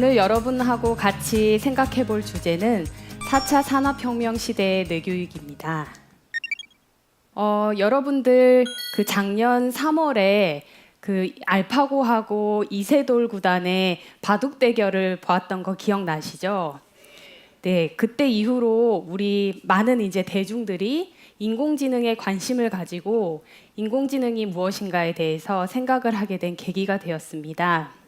오늘 여러분하고 같이 생각해 볼 주제는 4차 산업혁명 시대의 뇌교육입니다. 여러분들 그 작년 3월에 그 알파고하고 이세돌 구단의 바둑 대결을 보았던 거 기억나시죠? 네, 그때 이후로 우리 많은 이제 대중들이 인공지능에 관심을 가지고 인공지능이 무엇인가에 대해서 생각을 하게 된 계기가 되었습니다.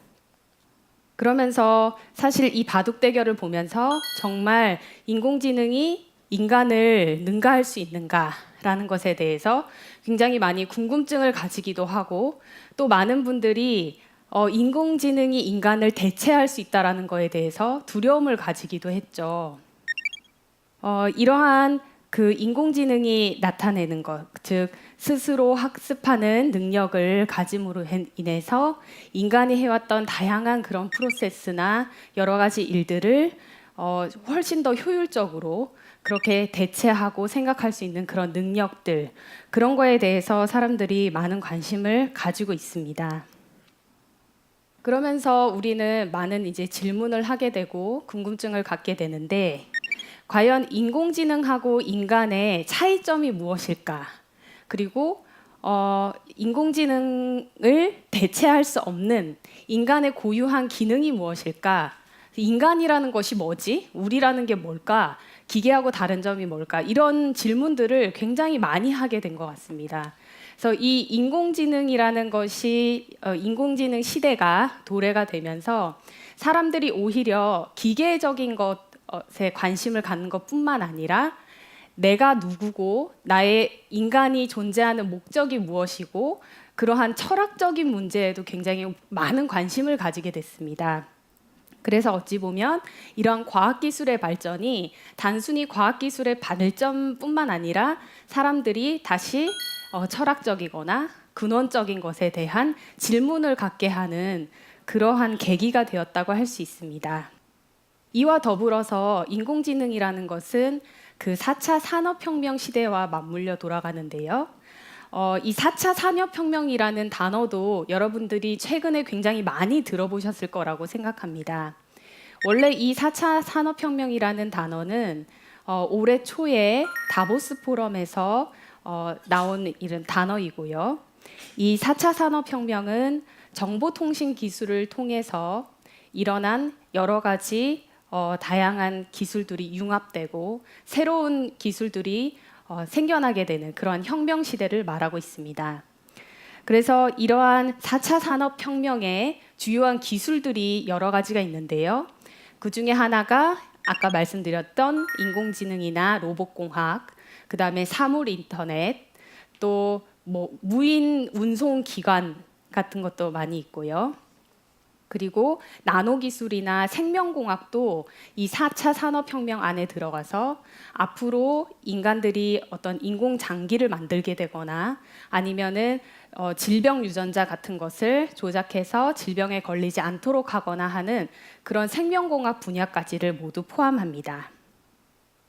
그러면서 사실 이 바둑 대결을 보면서 정말 인공지능이 인간을 능가할 수 있는가라는 것에 대해서 굉장히 많이 궁금증을 가지기도 하고 또 많은 분들이 인공지능이 인간을 대체할 수 있다는 것에 대해서 두려움을 가지기도 했죠. 이러한 그 인공지능이 나타내는 것, 즉 스스로 학습하는 능력을 가짐으로 인해서 인간이 해왔던 다양한 그런 프로세스나 여러 가지 일들을 훨씬 더 효율적으로 그렇게 대체하고 생각할 수 있는 그런 능력들, 그런 거에 대해서 사람들이 많은 관심을 가지고 있습니다. 그러면서 우리는 많은 이제 질문을 하게 되고 궁금증을 갖게 되는데 과연 인공지능하고 인간의 차이점이 무엇일까? 그리고 인공지능을 대체할 수 없는 인간의 고유한 기능이 무엇일까? 인간이라는 것이 뭐지? 우리라는 게 뭘까? 기계하고 다른 점이 뭘까? 이런 질문들을 굉장히 많이 하게 된 것 같습니다. 그래서 이 인공지능이라는 것이 인공지능 시대가 도래가 되면서 사람들이 오히려 기계적인 것에 관심을 갖는 것뿐만 아니라 내가 누구고 나의 인간이 존재하는 목적이 무엇이고 그러한 철학적인 문제에도 굉장히 많은 관심을 가지게 됐습니다. 그래서 어찌 보면 이러한 과학기술의 발전이 단순히 과학기술의 발전뿐만 아니라 사람들이 다시 철학적이거나 근원적인 것에 대한 질문을 갖게 하는 그러한 계기가 되었다고 할 수 있습니다. 이와 더불어서 인공지능이라는 것은 그 4차 산업혁명 시대와 맞물려 돌아가는데요. 이 4차 산업혁명이라는 단어도 여러분들이 최근에 굉장히 많이 들어보셨을 거라고 생각합니다. 원래 이 4차 산업혁명이라는 단어는 올해 초에 다보스 포럼에서 나온 이런 단어이고요. 이 4차 산업혁명은 정보통신 기술을 통해서 일어난 여러 가지 다양한 기술들이 융합되고 새로운 기술들이 생겨나게 되는 그런 혁명 시대를 말하고 있습니다. 그래서 이러한 4차 산업혁명의 주요한 기술들이 여러 가지가 있는데요. 그 중에 하나가 아까 말씀드렸던 인공지능이나 로봇공학, 그 다음에 사물 인터넷, 또 뭐 무인 운송 기관 같은 것도 많이 있고요. 그리고 나노기술이나 생명공학도 이 4차 산업혁명 안에 들어가서 앞으로 인간들이 어떤 인공장기를 만들게 되거나 아니면은 질병 유전자 같은 것을 조작해서 질병에 걸리지 않도록 하거나 하는 그런 생명공학 분야까지를 모두 포함합니다.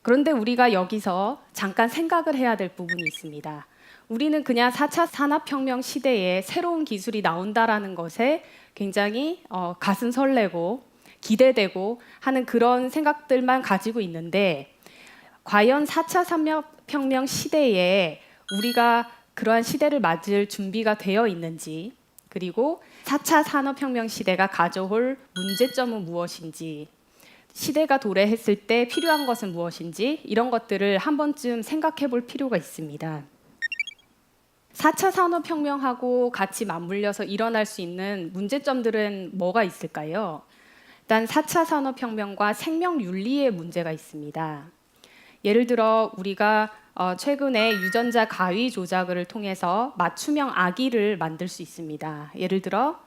그런데 우리가 여기서 잠깐 생각을 해야 될 부분이 있습니다. 우리는 그냥 4차 산업혁명 시대에 새로운 기술이 나온다라는 것에 굉장히 가슴 설레고 기대되고 하는 그런 생각들만 가지고 있는데 과연 4차 산업혁명 시대에 우리가 그러한 시대를 맞을 준비가 되어 있는지 그리고 4차 산업혁명 시대가 가져올 문제점은 무엇인지 시대가 도래했을 때 필요한 것은 무엇인지 이런 것들을 한 번쯤 생각해 볼 필요가 있습니다. 4차 산업혁명하고 같이 맞물려서 일어날 수 있는 문제점들은 뭐가 있을까요? 일단 4차 산업혁명과 생명윤리의 문제가 있습니다. 예를 들어 우리가 최근에 유전자 가위 조작을 통해서 맞춤형 아기를 만들 수 있습니다. 예를 들어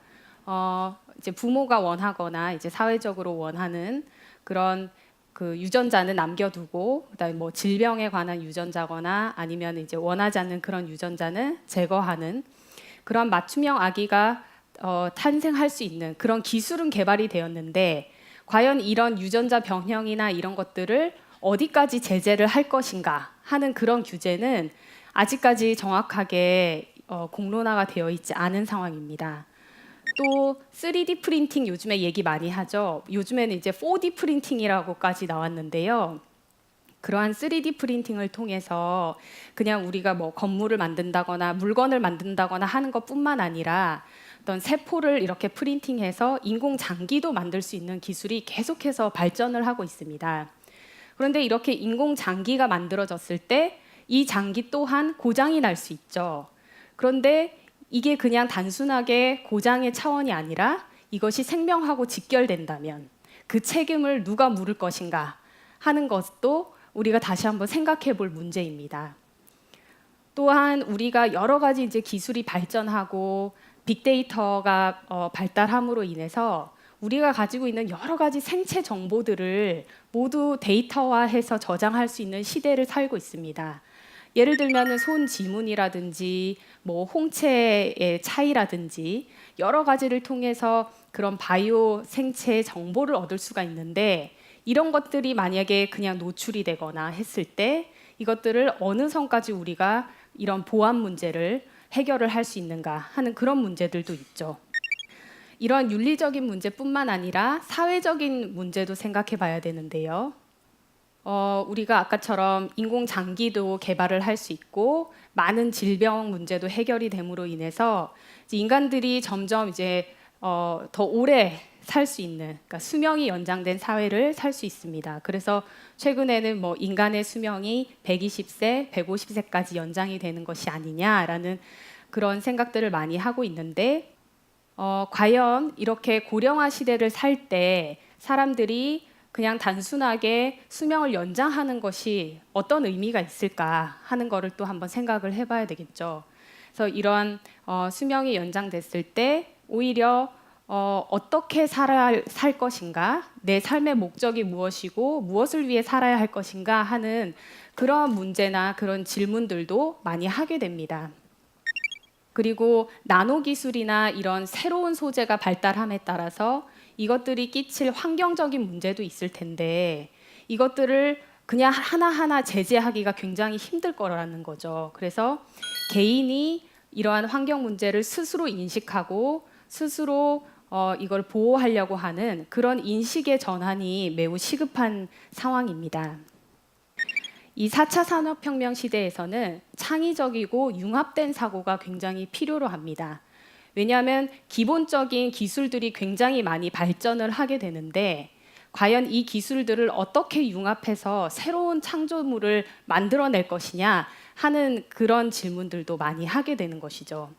이제 부모가 원하거나 이제 사회적으로 원하는 그런 그 유전자는 남겨두고 그다음에 뭐 질병에 관한 유전자거나 아니면 이제 원하지 않는 그런 유전자는 제거하는 그런 맞춤형 아기가 탄생할 수 있는 그런 기술은 개발이 되었는데 과연 이런 유전자 변형이나 이런 것들을 어디까지 제재를 할 것인가 하는 그런 규제는 아직까지 정확하게 공론화가 되어 있지 않은 상황입니다. 또 3D 프린팅 요즘에 얘기 많이 하죠. 요즘에는 이제 4D 프린팅이라고까지 나왔는데요. 그러한 3D 프린팅을 통해서 그냥 우리가 뭐 건물을 만든다거나 물건을 만든다거나 하는 것뿐만 아니라 어떤 세포를 이렇게 프린팅해서 인공 장기도 만들 수 있는 기술이 계속해서 발전을 하고 있습니다. 그런데 이렇게 인공 장기가 만들어졌을 때 이 장기 또한 고장이 날 수 있죠. 그런데 이게 그냥 단순하게 고장의 차원이 아니라 이것이 생명하고 직결된다면 그 책임을 누가 물을 것인가 하는 것도 우리가 다시 한번 생각해 볼 문제입니다. 또한 우리가 여러 가지 이제 기술이 발전하고 빅데이터가 발달함으로 인해서 우리가 가지고 있는 여러 가지 생체 정보들을 모두 데이터화해서 저장할 수 있는 시대를 살고 있습니다. 예를 들면 손 지문이라든지 뭐 홍채의 차이라든지 여러 가지를 통해서 그런 바이오 생체 정보를 얻을 수가 있는데 이런 것들이 만약에 그냥 노출이 되거나 했을 때 이것들을 어느 선까지 우리가 이런 보안 문제를 해결을 할 수 있는가 하는 그런 문제들도 있죠. 이런 윤리적인 문제뿐만 아니라 사회적인 문제도 생각해 봐야 되는데요. 우리가 아까처럼 인공장기도 개발을 할 수 있고 많은 질병 문제도 해결이 됨으로 인해서 이제 인간들이 점점 이제 더 오래 살 수 있는, 그러니까 수명이 연장된 사회를 살 수 있습니다. 그래서 최근에는 뭐 인간의 수명이 120세, 150세까지 연장이 되는 것이 아니냐라는 그런 생각들을 많이 하고 있는데 과연 이렇게 고령화 시대를 살 때 사람들이 그냥 단순하게 수명을 연장하는 것이 어떤 의미가 있을까 하는 거를 또 한번 생각을 해봐야 되겠죠. 그래서 이런 수명이 연장됐을 때 오히려 어떻게 살 것인가, 내 삶의 목적이 무엇이고 무엇을 위해 살아야 할 것인가 하는 그런 문제나 그런 질문들도 많이 하게 됩니다. 그리고 나노 기술이나 이런 새로운 소재가 발달함에 따라서 이것들이 끼칠 환경적인 문제도 있을 텐데 이것들을 그냥 하나하나 제재하기가 굉장히 힘들 거라는 거죠. 그래서 개인이 이러한 환경 문제를 스스로 인식하고 스스로 이걸 보호하려고 하는 그런 인식의 전환이 매우 시급한 상황입니다. 이 4차 산업혁명 시대에서는 창의적이고 융합된 사고가 굉장히 필요로 합니다. 왜냐하면 기본적인 기술들이 굉장히 많이 발전을 하게 되는데 과연 이 기술들을 어떻게 융합해서 새로운 창조물을 만들어낼 것이냐 하는 그런 질문들도 많이 하게 되는 것이죠.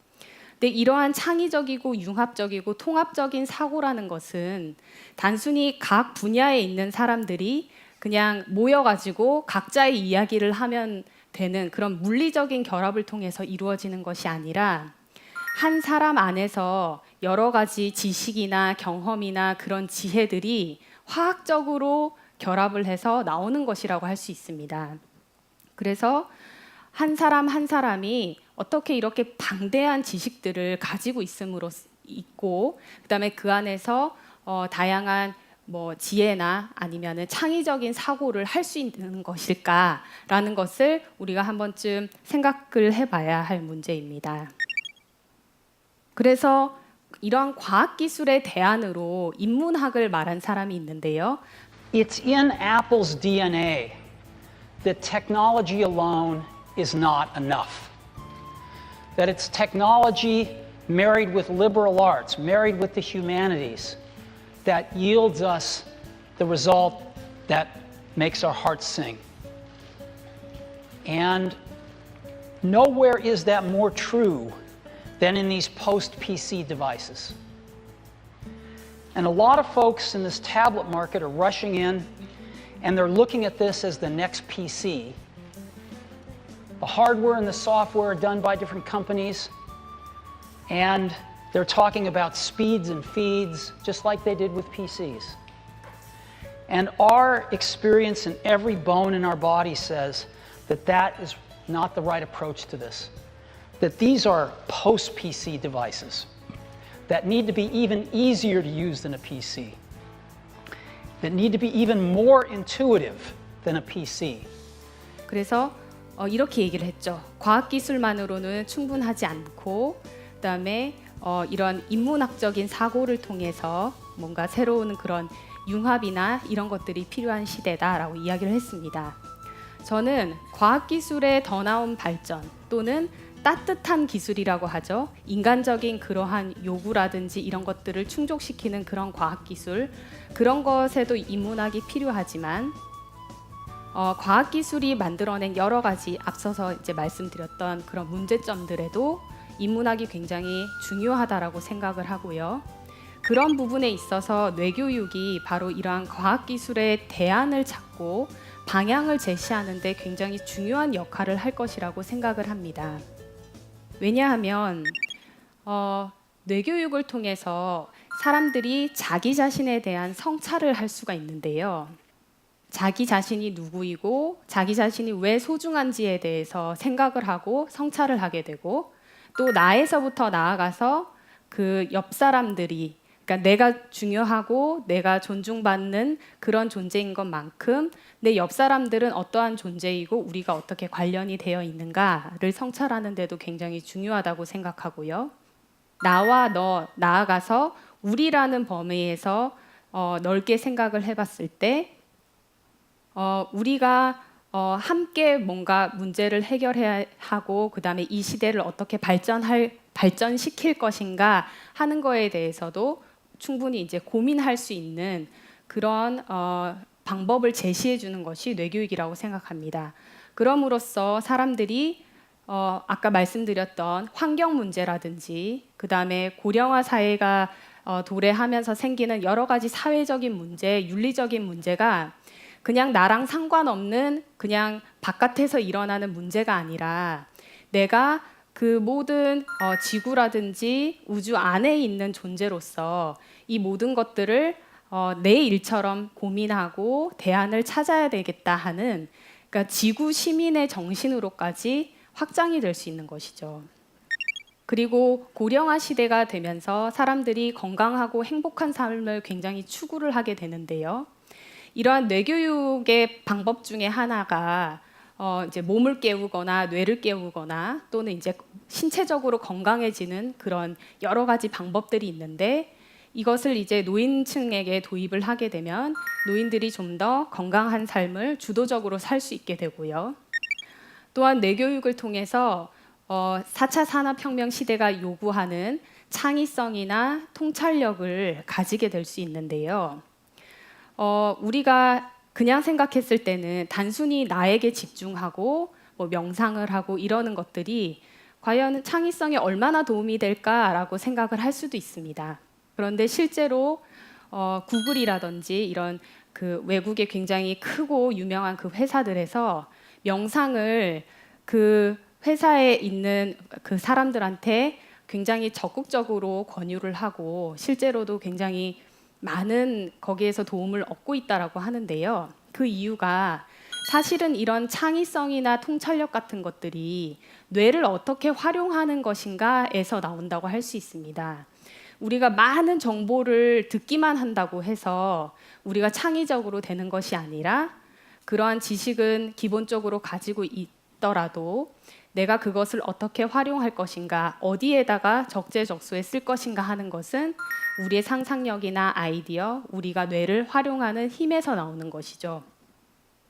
근데 이러한 창의적이고 융합적이고 통합적인 사고라는 것은 단순히 각 분야에 있는 사람들이 그냥 모여가지고 각자의 이야기를 하면 되는 그런 물리적인 결합을 통해서 이루어지는 것이 아니라 한 사람 안에서 여러 가지 지식이나 경험이나 그런 지혜들이 화학적으로 결합을 해서 나오는 것이라고 할 수 있습니다. 그래서 한 사람 한 사람이 어떻게 이렇게 방대한 지식들을 가지고 있음으로 있고 그다음에 그 안에서 다양한 뭐 지혜나 아니면은 창의적인 사고를 할 수 있는 것일까라는 것을 우리가 한 번쯤 생각을 해봐야 할 문제입니다. 그래서 이러한 과학기술의 대안으로 인문학을 말한 사람이 있는데요. It's in Apple's DNA that technology alone is not enough. That it's technology married with liberal arts, married with the humanities, that yields us the result that makes our hearts sing. And nowhere is that more true than in these post-PC devices. And a lot of folks in this tablet market are rushing in and they're looking at this as the next PC. The hardware and the software are done by different companies, and they're talking about speeds and feeds just like they did with PCs. And our experience in every bone in our body says that that is not the right approach to this. That these are post-PC devices that need to be even easier to use than a PC, that need to be even more intuitive than a PC. 그래서 이렇게 얘기를 했죠. 과학기술만으로는 충분하지 않고 그다음에 이런 인문학적인 사고를 통해서 뭔가 새로운 그런 융합이나 이런 것들이 필요한 시대다라고 이야기를 했습니다. 저는 과학기술의 더 나은 발전 또는 따뜻한 기술이라고 하죠. 인간적인 그러한 요구라든지 이런 것들을 충족시키는 그런 과학기술, 그런 것에도 인문학이 필요하지만 과학기술이 만들어낸 여러 가지 앞서서 이제 말씀드렸던 그런 문제점들에도 인문학이 굉장히 중요하다라고 생각을 하고요. 그런 부분에 있어서 뇌교육이 바로 이러한 과학기술의 대안을 찾고 방향을 제시하는 데 굉장히 중요한 역할을 할 것이라고 생각을 합니다. 왜냐하면 뇌교육을 통해서 사람들이 자기 자신에 대한 성찰을 할 수가 있는데요. 자기 자신이 누구이고 자기 자신이 왜 소중한지에 대해서 생각을 하고 성찰을 하게 되고 또 나에서부터 나아가서 그 옆 사람들이 그러니까 내가 중요하고 내가 존중받는 그런 존재인 것만큼 내 옆 사람들은 어떠한 존재이고 우리가 어떻게 관련이 되어 있는가를 성찰하는 데도 굉장히 중요하다고 생각하고요. 나와 너, 나아가서 우리라는 범위에서 넓게 생각을 해봤을 때 우리가 함께 뭔가 문제를 해결해야 하고 그다음에 이 시대를 어떻게 발전시킬 것인가 하는 거에 대해서도 충분히 이제 고민할 수 있는 그런 방법을 제시해 주는 것이 뇌교육이라고 생각합니다. 그럼으로써 사람들이 아까 말씀드렸던 환경 문제라든지 그다음에 고령화 사회가 도래하면서 생기는 여러 가지 사회적인 문제, 윤리적인 문제가 그냥 나랑 상관없는 그냥 바깥에서 일어나는 문제가 아니라 내가 그 모든 지구라든지 우주 안에 있는 존재로서 이 모든 것들을 내 일처럼 고민하고 대안을 찾아야 되겠다 하는 그러니까 지구 시민의 정신으로까지 확장이 될 수 있는 것이죠. 그리고 고령화 시대가 되면서 사람들이 건강하고 행복한 삶을 굉장히 추구를 하게 되는데요. 이러한 뇌교육의 방법 중에 하나가 이제 몸을 깨우거나 뇌를 깨우거나 또는 이제 신체적으로 건강해지는 그런 여러 가지 방법들이 있는데 이것을 이제 노인층에게 도입을 하게 되면 노인들이 좀 더 건강한 삶을 주도적으로 살 수 있게 되고요. 또한 뇌교육을 통해서 4차 산업혁명 시대가 요구하는 창의성이나 통찰력을 가지게 될 수 있는데요. 우리가 그냥 생각했을 때는 단순히 나에게 집중하고 뭐 명상을 하고 이러는 것들이 과연 창의성에 얼마나 도움이 될까라고 생각을 할 수도 있습니다. 그런데 실제로 구글이라든지 이런 그 외국의 굉장히 크고 유명한 그 회사들에서 명상을 그 회사에 있는 그 사람들한테 굉장히 적극적으로 권유를 하고 실제로도 굉장히 많은 거기에서 도움을 얻고 있다라고 하는데요. 그 이유가 사실은 이런 창의성이나 통찰력 같은 것들이 뇌를 어떻게 활용하는 것인가에서 나온다고 할 수 있습니다. 우리가 많은 정보를 듣기만 한다고 해서 우리가 창의적으로 되는 것이 아니라 그러한 지식은 기본적으로 가지고 있더라도 내가 그것을 어떻게 활용할 것인가, 어디에다가 적재적소에 쓸 것인가 하는 것은 우리의 상상력이나 아이디어, 우리가 뇌를 활용하는 힘에서 나오는 것이죠.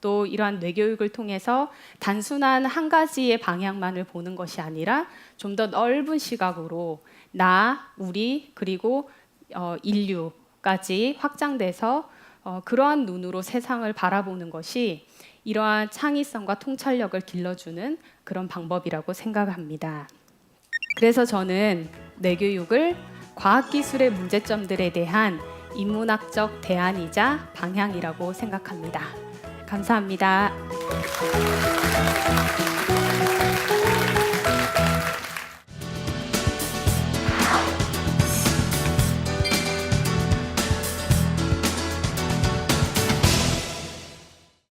또 이러한 뇌교육을 통해서 단순한 한 가지의 방향만을 보는 것이 아니라 좀 더 넓은 시각으로 나, 우리, 그리고 인류까지 확장돼서 그러한 눈으로 세상을 바라보는 것이 이러한 창의성과 통찰력을 길러주는 그런 방법이라고 생각합니다. 그래서 저는 뇌교육을 과학기술의 문제점들에 대한 인문학적 대안이자 방향이라고 생각합니다. 감사합니다.